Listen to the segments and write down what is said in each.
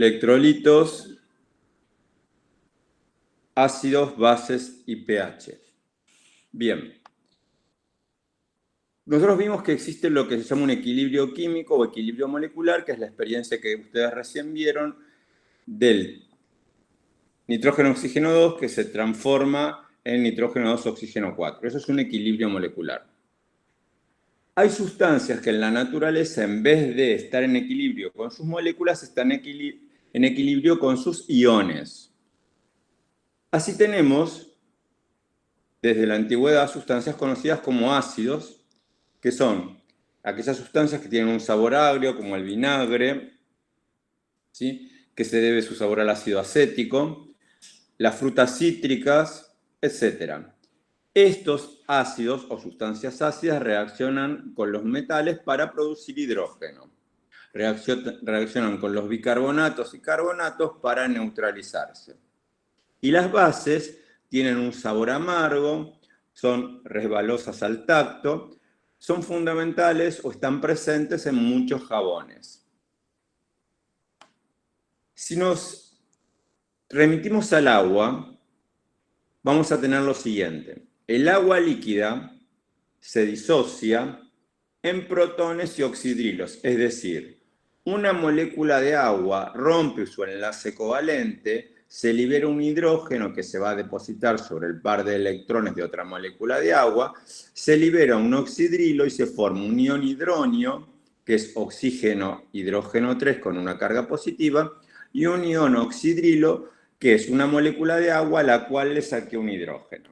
electrolitos, ácidos, bases y pH. Bien. Nosotros vimos que existe lo que se llama un equilibrio químico o equilibrio molecular, que es la experiencia que ustedes recién vieron del nitrógeno-oxígeno 2 que se transforma en nitrógeno 2, oxígeno 4. Eso es un equilibrio molecular. Hay sustancias que en la naturaleza, en vez de estar en equilibrio con sus moléculas, están en equilibrio con sus iones. Así tenemos, desde la antigüedad, sustancias conocidas como ácidos, que son aquellas sustancias que tienen un sabor agrio, como el vinagre, ¿sí?, que se debe su sabor al ácido acético, las frutas cítricas, etc. Estos ácidos o sustancias ácidas reaccionan con los metales para producir hidrógeno. Reaccionan con los bicarbonatos y carbonatos para neutralizarse. Y las bases tienen un sabor amargo, son resbalosas al tacto, son fundamentales o están presentes en muchos jabones. Si nos remitimos al agua, vamos a tener lo siguiente. El agua líquida se disocia en protones y oxidrilos, es decir, una molécula de agua rompe su enlace covalente, se libera un hidrógeno que se va a depositar sobre el par de electrones de otra molécula de agua, se libera un oxidrilo y se forma un ion hidronio, que es oxígeno, hidrógeno 3 con una carga positiva, y un ion oxidrilo, que es una molécula de agua a la cual le saqué un hidrógeno.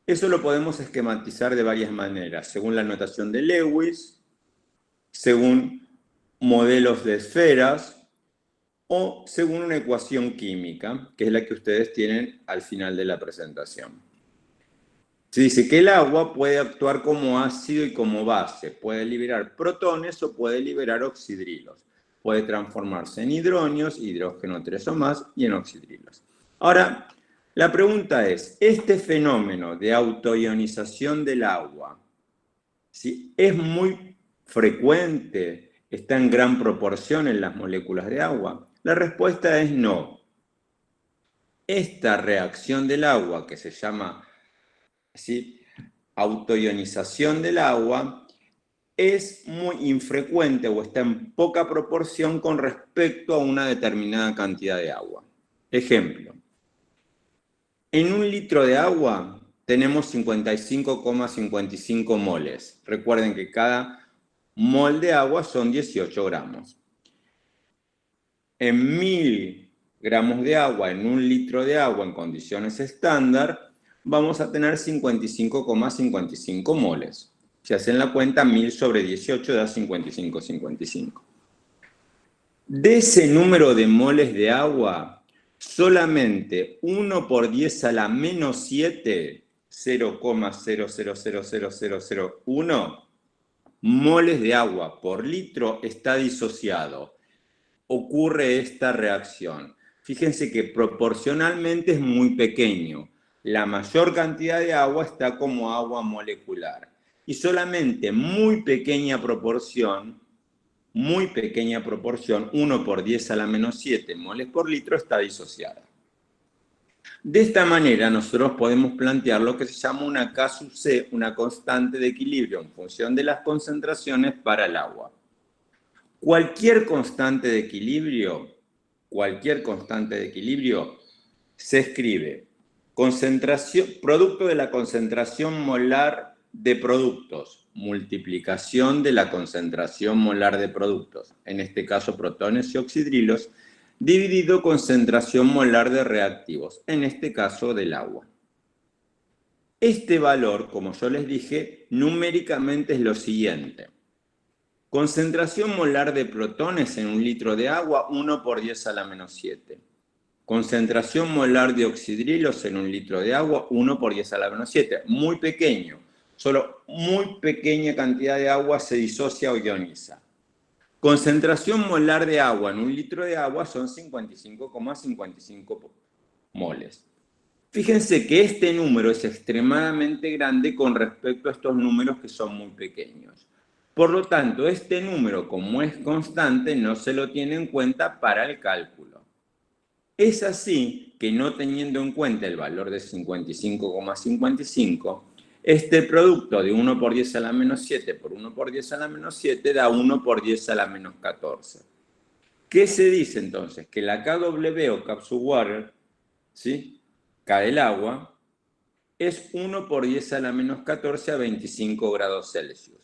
Eso lo podemos esquematizar de varias maneras, según la notación de Lewis, según modelos de esferas o según una ecuación química, que es la que ustedes tienen al final de la presentación. Se dice que el agua puede actuar como ácido y como base, puede liberar protones o puede liberar oxidrilos, puede transformarse en hidronios, hidrógeno 3 o más, y en oxidrilos. Ahora, la pregunta es, ¿este fenómeno de autoionización del agua, ¿sí?, es muy frecuente, está en gran proporción en las moléculas de agua? La respuesta es no. Esta reacción del agua, que se llama, ¿sí?, autoionización del agua, es muy infrecuente o está en poca proporción con respecto a una determinada cantidad de agua. Ejemplo, en un litro de agua tenemos 55,55 moles. Recuerden que cada mol de agua son 18 gramos. En 1000 gramos de agua, en un litro de agua en condiciones estándar, vamos a tener 55,55 moles. Si hacen la cuenta, 1000 sobre 18 da 55,55. De ese número de moles de agua, solamente 1 por 10 a la menos 7, 0,000001 moles de agua por litro está disociado. Ocurre esta reacción. Fíjense que proporcionalmente es muy pequeño. La mayor cantidad de agua está como agua molecular. Y solamente muy pequeña proporción, 1 por 10 a la menos 7 moles por litro está disociada. De esta manera nosotros podemos plantear lo que se llama una K sub C, una constante de equilibrio en función de las concentraciones para el agua. Cualquier constante de equilibrio se escribe producto de la concentración molar de productos, multiplicación de la concentración molar de productos, en este caso protones y oxidrilos, dividido concentración molar de reactivos, en este caso del agua. Este valor, como yo les dije, numéricamente es lo siguiente. Concentración molar de protones en un litro de agua, 1 por 10 a la menos 7. Concentración molar de oxidrilos en un litro de agua, 1 por 10 a la menos 7. Muy pequeño. Solo muy pequeña cantidad de agua se disocia o ioniza. Concentración molar de agua en un litro de agua son 55,55 moles. Fíjense que este número es extremadamente grande con respecto a estos números que son muy pequeños. Por lo tanto, este número, como es constante, no se lo tiene en cuenta para el cálculo. Es así que, no teniendo en cuenta el valor de 55,55, este producto de 1 por 10 a la menos 7 por 1 por 10 a la menos 7 da 1 por 10 a la menos 14. ¿Qué se dice entonces? Que la KW o capsule water, ¿sí? K del agua, es 1 por 10 a la menos 14 a 25 grados Celsius.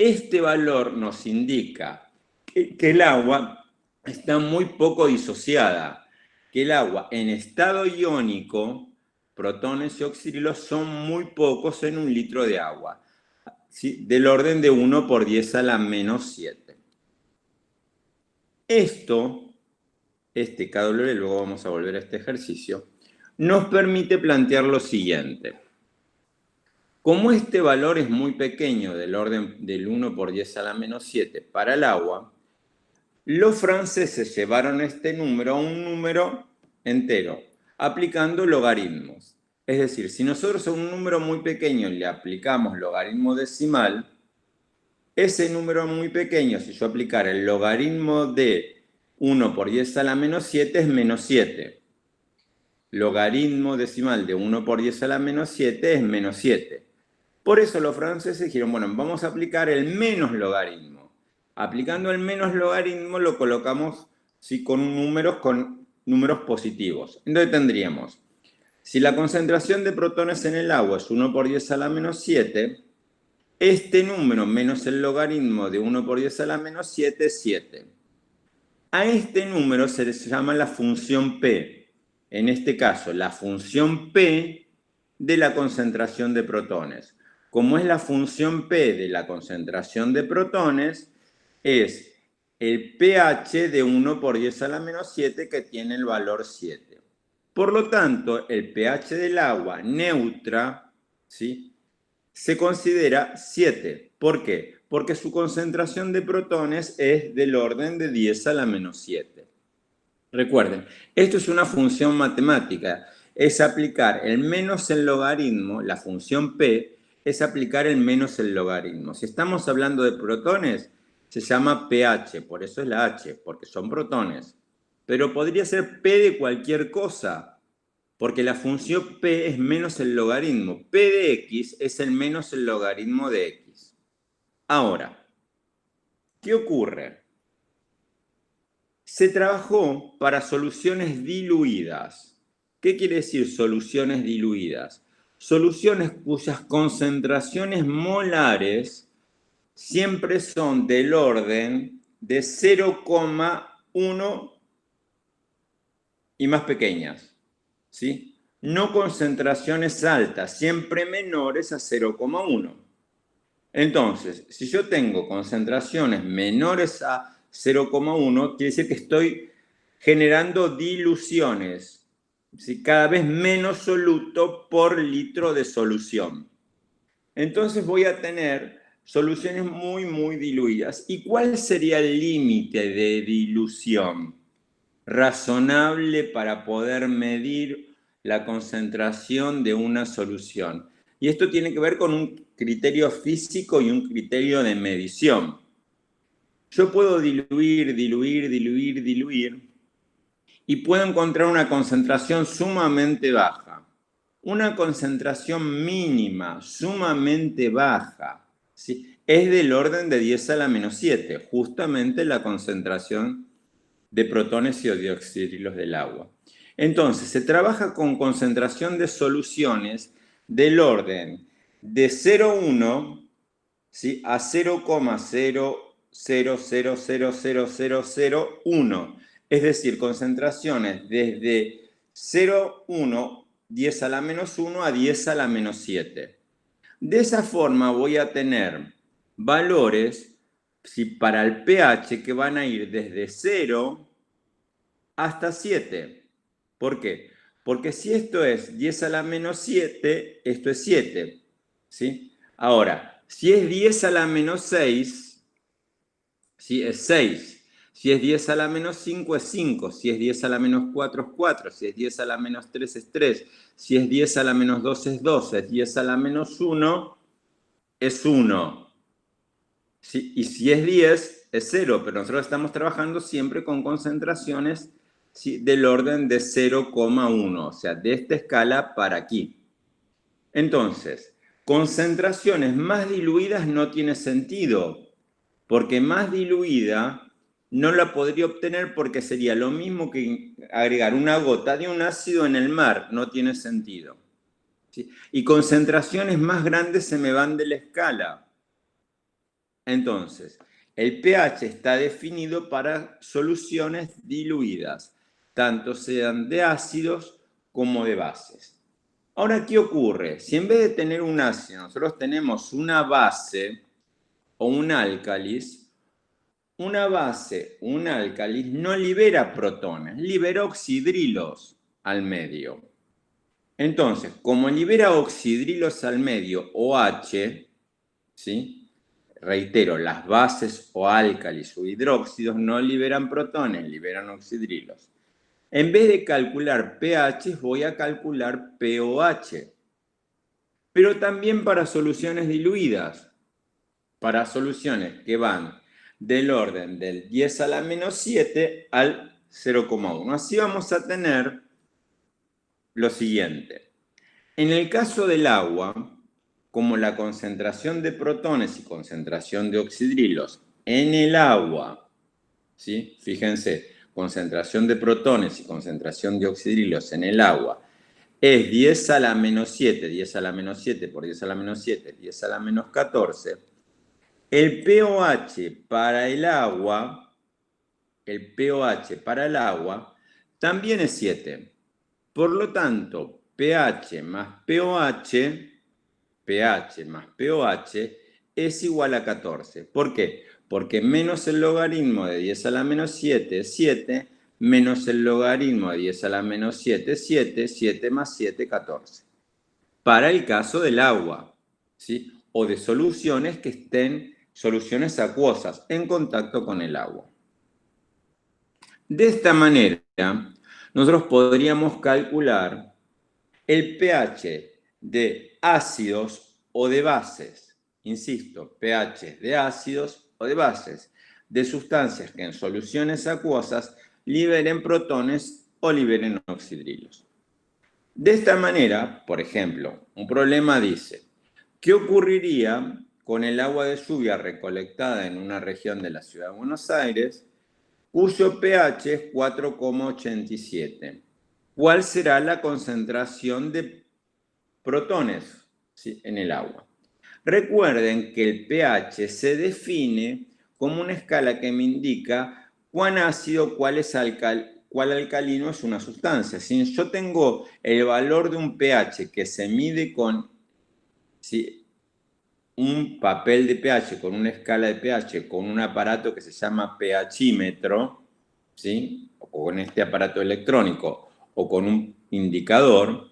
Este valor nos indica que el agua está muy poco disociada, que el agua en estado iónico, protones y oxidrilos son muy pocos en un litro de agua, ¿sí? Del orden de 1 por 10 a la menos 7. Este KW, luego vamos a volver a este ejercicio, nos permite plantear lo siguiente. Como este valor es muy pequeño, del orden del 1 por 10 a la menos 7 para el agua, los franceses llevaron este número a un número entero, aplicando logaritmos. Es decir, si nosotros a un número muy pequeño le aplicamos logaritmo decimal, ese número muy pequeño, si yo aplicara el logaritmo de 1 por 10 a la menos 7, es menos 7. Logaritmo decimal de 1 por 10 a la menos 7 es menos 7. Por eso los franceses dijeron, bueno, vamos a aplicar el menos logaritmo. Aplicando el menos logaritmo lo colocamos, ¿sí?, con números positivos. Entonces tendríamos, si la concentración de protones en el agua es 1 por 10 a la menos 7, este número menos el logaritmo de 1 por 10 a la menos 7 es 7. A este número se le llama la función P. En este caso, la función P de la concentración de protones. Como es la función P de la concentración de protones, es el pH de 1 por 10 a la menos 7 que tiene el valor 7. Por lo tanto, el pH del agua neutra, ¿sí?, se considera 7. ¿Por qué? Porque su concentración de protones es del orden de 10 a la menos 7. Recuerden, esto es una función matemática. Es aplicar el menos el logaritmo, la función P, es aplicar el menos el logaritmo. Si estamos hablando de protones, se llama pH, por eso es la H, porque son protones. Pero podría ser P de cualquier cosa, porque la función P es menos el logaritmo. P de X es el menos el logaritmo de X. Ahora, ¿qué ocurre? Se trabajó para soluciones diluidas. ¿Qué quiere decir soluciones diluidas? Soluciones cuyas concentraciones molares siempre son del orden de 0,1 y más pequeñas, ¿sí? No concentraciones altas, siempre menores a 0,1. Entonces, si yo tengo concentraciones menores a 0,1, quiere decir que estoy generando diluciones, ¿sí?, cada vez menos soluto por litro de solución. Entonces voy a tener soluciones muy, muy diluidas. ¿Y cuál sería el límite de dilución razonable para poder medir la concentración de una solución? Y esto tiene que ver con un criterio físico y un criterio de medición. Yo puedo diluir y puedo encontrar una concentración sumamente baja. Una concentración mínima sumamente baja, ¿sí?, es del orden de 10 a la menos 7, justamente la concentración de protones y de oxidrilos del agua. Entonces, se trabaja con concentración de soluciones del orden de 0,1, ¿sí?, a 0,000000001. Es decir, concentraciones desde 0,1, 10 a la menos 1 a 10 a la menos 7. De esa forma voy a tener valores, ¿sí?, para el pH que van a ir desde 0 hasta 7. ¿Por qué? Porque si esto es 10 a la menos 7, esto es 7, ¿sí? Ahora, si es 10 a la menos 6, ¿sí?, es 6. Si es 10 a la menos 5, es 5. Si es 10 a la menos 4, es 4. Si es 10 a la menos 3, es 3. Si es 10 a la menos 2, es 2. Si es 10 a la menos 1, es 1. ¿sí? Y si es 10, es 0, pero nosotros estamos trabajando siempre con concentraciones, ¿sí?, del orden de 0,1, o sea, de esta escala para aquí. Entonces, concentraciones más diluidas no tiene sentido, porque más diluida no la podría obtener porque sería lo mismo que agregar una gota de un ácido en el mar, no tiene sentido. ¿Sí? Y concentraciones más grandes se me van de la escala. Entonces, el pH está definido para soluciones diluidas, tanto sean de ácidos como de bases. Ahora, ¿qué ocurre? Si en vez de tener un ácido, nosotros tenemos una base o un álcalis, una base, un álcalis, no libera protones, libera oxidrilos al medio. Entonces, como libera oxidrilos al medio, OH, ¿sí? Reitero, las bases o álcalis o hidróxidos no liberan protones, liberan oxidrilos. En vez de calcular pH, voy a calcular pOH. Pero también para soluciones diluidas, para soluciones que van del orden del 10 a la menos 7 al 0,1. Así vamos a tener lo siguiente. En el caso del agua, como la concentración de protones y concentración de oxidrilos en el agua, ¿sí? Fíjense, concentración de protones y concentración de oxidrilos en el agua es 10 a la menos 7, 10 a la menos 7 por 10 a la menos 7, 10 a la menos 14. El pOH para el agua, también es 7. Por lo tanto, pH más pOH es igual a 14. ¿Por qué? Porque menos el logaritmo de 10 a la menos 7 es 7, menos el logaritmo de 10 a la menos 7 es 7, 7 más 7, 14. Para el caso del agua, ¿sí? O de soluciones que estén, soluciones acuosas en contacto con el agua. De esta manera, nosotros podríamos calcular el pH de ácidos o de bases. Insisto, pH de ácidos o de bases, de sustancias que en soluciones acuosas liberen protones o liberen oxidrilos. De esta manera, por ejemplo, un problema dice, ¿qué ocurriría con el agua de lluvia recolectada en una región de la ciudad de Buenos Aires cuyo pH es 4,87? ¿Cuál será la concentración de protones, ¿sí?, en el agua? Recuerden que el pH se define como una escala que me indica cuán ácido, cuál alcalino es una sustancia. Si yo tengo el valor de un pH que se mide con, ¿sí?, un papel de pH, con una escala de pH, con un aparato que se llama pHímetro, ¿sí?, o con este aparato electrónico, o con un indicador,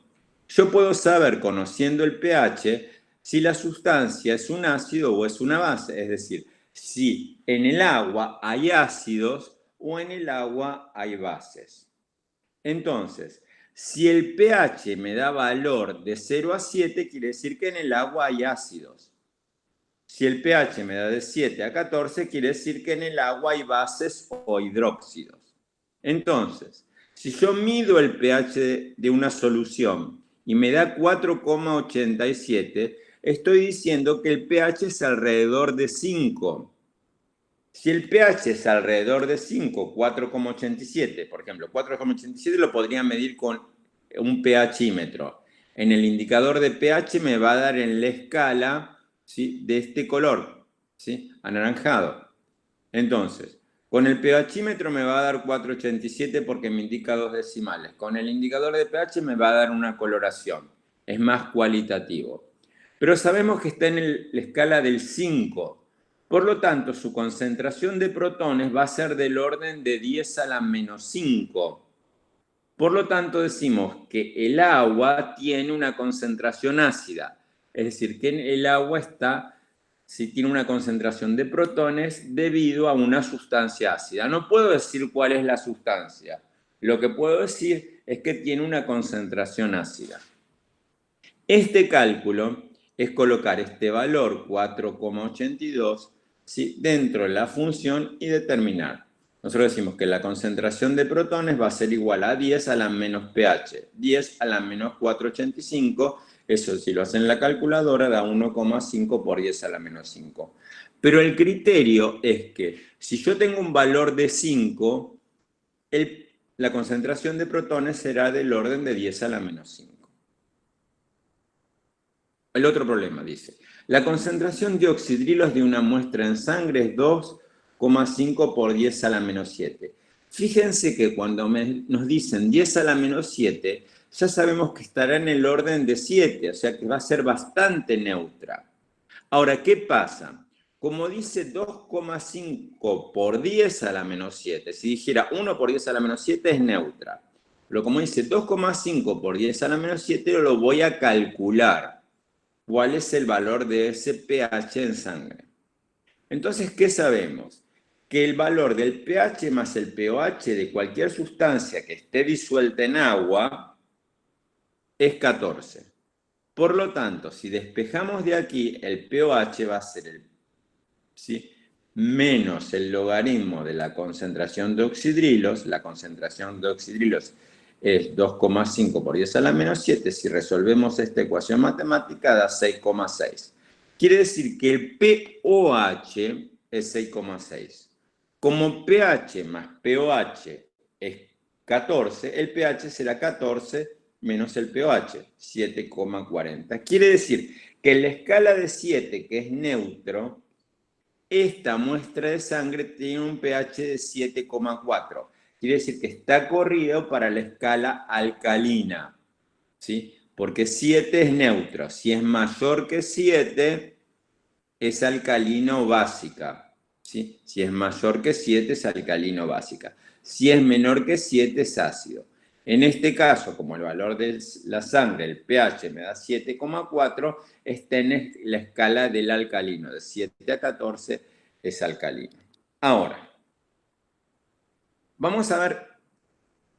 yo puedo saber, conociendo el pH, si la sustancia es un ácido o es una base, es decir, si en el agua hay ácidos o en el agua hay bases. Entonces, si el pH me da valor de 0 a 7, quiere decir que en el agua hay ácidos. Si el pH me da de 7 a 14, quiere decir que en el agua hay bases o hidróxidos. Entonces, si yo mido el pH de una solución y me da 4,87, estoy diciendo que el pH es alrededor de 5. Si el pH es alrededor de 5, 4,87, por ejemplo, 4,87 lo podría medir con un pHímetro. En el indicador de pH me va a dar en la escala, ¿sí?, de este color, ¿sí?, anaranjado. Entonces, con el pHímetro me va a dar 4,87 porque me indica 2 decimales. Con el indicador de pH me va a dar una coloración. Es más cualitativo. Pero sabemos que está en la escala del 5. Por lo tanto, su concentración de protones va a ser del orden de 10 a la menos 5. Por lo tanto, decimos que el agua tiene una concentración ácida. Es decir, que el agua tiene una concentración de protones debido a una sustancia ácida. No puedo decir cuál es la sustancia. Lo que puedo decir es que tiene una concentración ácida. Este cálculo es colocar este valor 4,82, ¿sí? Dentro de la función y determinar. Nosotros decimos que la concentración de protones va a ser igual a 10 a la menos pH, 10 a la menos 485, eso si lo hacen en la calculadora da 1,5 por 10 a la menos 5. Pero el criterio es que si yo tengo un valor de 5, la concentración de protones será del orden de 10 a la menos 5. El otro problema dice, la concentración de oxidrilos de una muestra en sangre es 2,5 por 10 a la menos 7. Fíjense que cuando nos dicen 10 a la menos 7, ya sabemos que estará en el orden de 7, o sea que va a ser bastante neutra. Ahora, ¿qué pasa? Como dice 2,5 por 10 a la menos 7, si dijera 1 por 10 a la menos 7 es neutra. Pero como dice 2,5 por 10 a la menos 7, lo voy a calcular. ¿Cuál es el valor de ese pH en sangre? Entonces, ¿qué sabemos? Que el valor del pH más el pOH de cualquier sustancia que esté disuelta en agua es 14. Por lo tanto, si despejamos de aquí, el pOH va a ser ¿sí? menos el logaritmo de la concentración de oxidrilos. La concentración de oxidrilos es 2,5 por 10 a la menos 7. Si resolvemos esta ecuación matemática, da 6,6. Quiere decir que el pOH es 6,6. Como pH más pOH es 14, el pH será 14 menos el pOH, 7,40. Quiere decir que en la escala de 7, que es neutro, esta muestra de sangre tiene un pH de 7,4. Quiere decir que está corrido para la escala alcalina, ¿sí? Porque 7 es neutro. Si es mayor que 7, es alcalino básica, ¿sí? Si es mayor que 7, es alcalino básica. Si es menor que 7, es ácido. En este caso, como el valor de la sangre, el pH me da 7,4, está en la escala del alcalino, de 7 a 14 es alcalino. Ahora, vamos a ver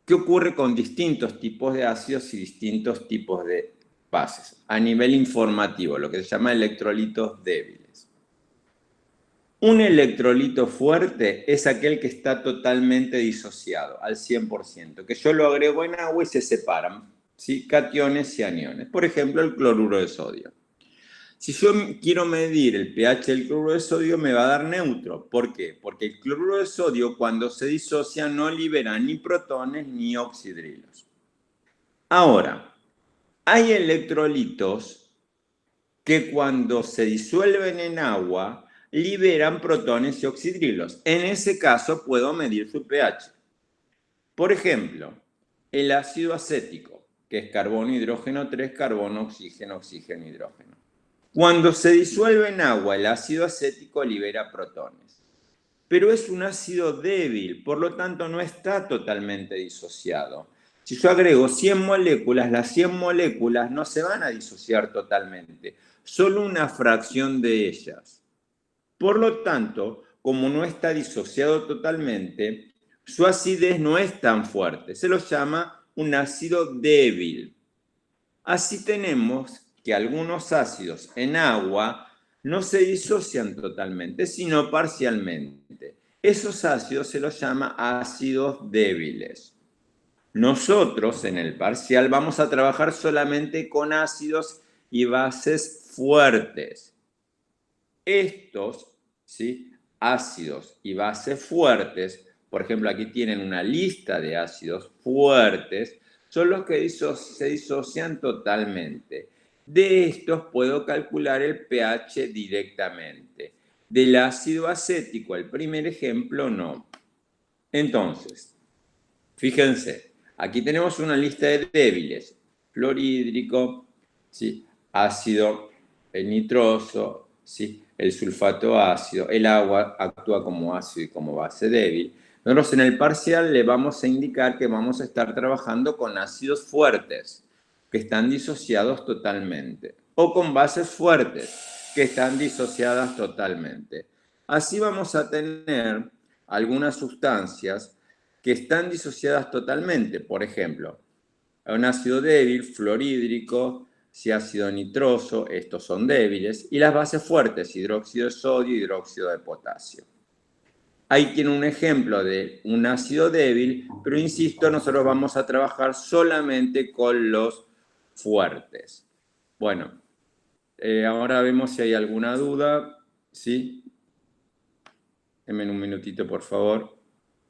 qué ocurre con distintos tipos de ácidos y distintos tipos de bases a nivel informativo, lo que se llama electrolitos débiles. Un electrolito fuerte es aquel que está totalmente disociado, al 100%, que yo lo agrego en agua y se separan, ¿sí? Cationes y aniones. Por ejemplo, el cloruro de sodio. Si yo quiero medir el pH del cloruro de sodio, me va a dar neutro. ¿Por qué? Porque el cloruro de sodio, cuando se disocia, no libera ni protones ni oxidrilos. Ahora, hay electrolitos que cuando se disuelven en agua, liberan protones y oxidrilos. En ese caso, puedo medir su pH. Por ejemplo, el ácido acético, que es carbono, hidrógeno 3, carbono, oxígeno, oxígeno, hidrógeno. Cuando se disuelve en agua, el ácido acético libera protones. Pero es un ácido débil, por lo tanto no está totalmente disociado. Si yo agrego 100 moléculas, las 100 moléculas no se van a disociar totalmente, solo una fracción de ellas. Por lo tanto, como no está disociado totalmente, su acidez no es tan fuerte, se lo llama un ácido débil. Así tenemos que algunos ácidos en agua no se disocian totalmente, sino parcialmente. Esos ácidos se los llama ácidos débiles. Nosotros en el parcial vamos a trabajar solamente con ácidos y bases fuertes. Estos, ¿sí? Ácidos y bases fuertes, por ejemplo, aquí tienen una lista de ácidos fuertes, son los que se disocian totalmente. De estos puedo calcular el pH directamente. Del ácido acético, el primer ejemplo, no. Entonces, fíjense, aquí tenemos una lista de débiles. Fluorhídrico, ¿sí? Ácido nitroso, ¿sí? El sulfato ácido, el agua actúa como ácido y como base débil. Nosotros en el parcial le vamos a indicar que vamos a estar trabajando con ácidos fuertes, que están disociados totalmente, o con bases fuertes, que están disociadas totalmente. Así vamos a tener algunas sustancias que están disociadas totalmente. Por ejemplo, un ácido débil, fluorhídrico, si ácido nitroso, estos son débiles, y las bases fuertes, hidróxido de sodio y hidróxido de potasio. Ahí tiene un ejemplo de un ácido débil, pero insisto, nosotros vamos a trabajar solamente con los fuertes. Bueno, ahora vemos si hay alguna duda. ¿Sí? Denme un minutito, por favor.